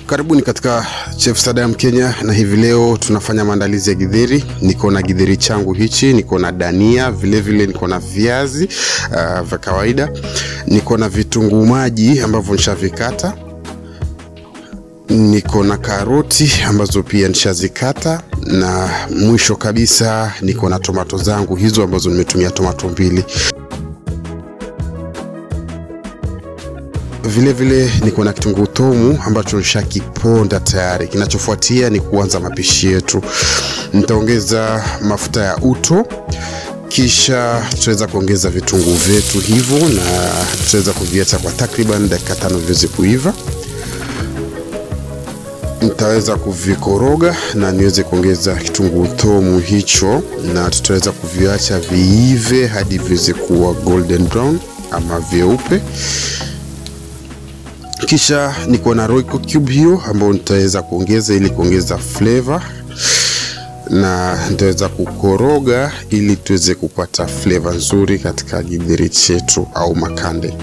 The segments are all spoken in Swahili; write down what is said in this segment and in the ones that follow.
Karibuni katika Chef Sadam Kenya, na hivi leo tunafanya maandalizi ya githeri. Niko na githeri changu hichi, niko na dania, vile vile niko na viazi vya kawaida, niko na vitunguu maji ambavyo nishavikata, niko na karoti ambazo pia nishazikata, na mwisho kabisa niko na tomato zangu hizo ambazo nimetumia tomato 2. Vile vile niko na kitunguu thomu ambacho nishakiponda tayari. Kinachofuatia ni kuanza mapishi yetu. Nitaongeza mafuta ya uto, kisha tutaweza kuongeza vitunguu vyetu hivyo, na tutaweza kuviacha kwa takriban dakika 5 viweze kuiva. Nitaweza kuvikoroga na niweze kuongeza kitunguu thomu hicho, na tutaweza kuviacha viive hadi viweze kuwa golden brown ama vyeupe. Kisha niko na royco cube hiyo ambayo nitaweza kuongeza ili kuongeza flavor, na nitaweza kukoroga ili tuweze kupata flavor nzuri katika githeri chetu au makande.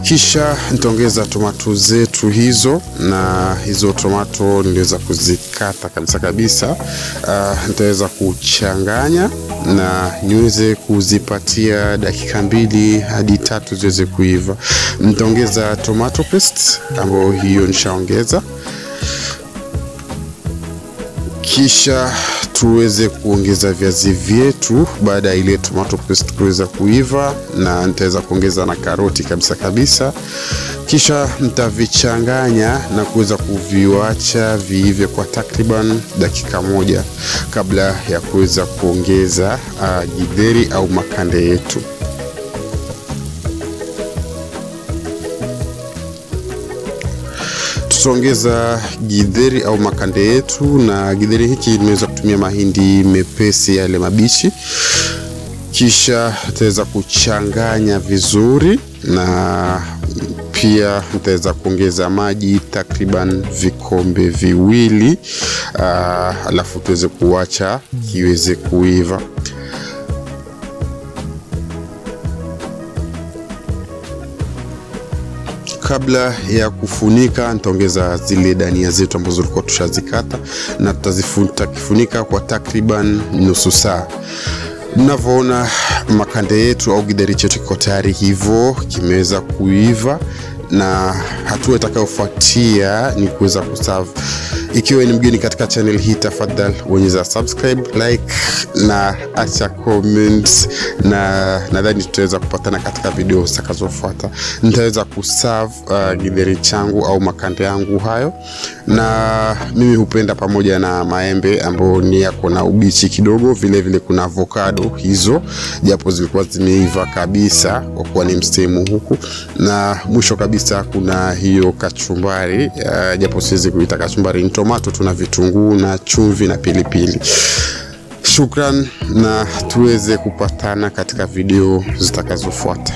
Kisha nitaongeza tomato zetu hizo, na hizo tomato niliweza kuzikata kabisa. Nitaweza kuchanganya na niweze kuzipatia dakika 2 hadi 3 ziweze kuiva. Nitaongeza tomato paste ambayo hiyo nishaongeza. Kisha tuweze kuongeza viazi vyetu baada ya ile tomato paste kuweza kuiva, na nitaweza kuongeza na karoti kabisa. Kisha nitavichanganya na kuweza kuviacha viive kwa takriban dakika 1 kabla ya kuweza kuongeza githeri au makande yetu. Tutaongeza githeri au makande yetu, na githeri hiki nimeweza kutumia mahindi mepesi yale mabichi. Kisha tutaweza kuchanganya vizuri, na pia nitaweza kuongeza maji takriban vikombe 2, alafu tuweze kuacha kiweze kuiva. Kabla ya kufunika, nitaongeza zile dania zetu ambazo tulikuwa tushazikata, na tutazifunika kwa takriban nusu saa. Mnavyoona makande yetu au githeri chetu kiko tayari hivyo, kimeweza kuiva, na hatua itakayofuatia ni kuweza kuserve. Ikiwa ni mgeni katika channel hii, tafadhali bonyeza subscribe, like na acha comments, na nadhani tutaweza kupatana katika video zitakazofuata. Nitaweza kuserve githeri changu au makande yangu hayo, na mimi hupenda pamoja na maembe ambao ni yako na ubichi kidogo. Vile vile kuna avocado hizo, japo zilikuwa zimeiva kabisa kwa kuwa ni msimu huku, na mwisho kabisa kuna hiyo kachumbari, japo siwezi kuita kachumbari, ni tomato, tuna vitunguu na chumvi na pilipili. Shukran, na tuweze kupatana katika video zitakazofuata.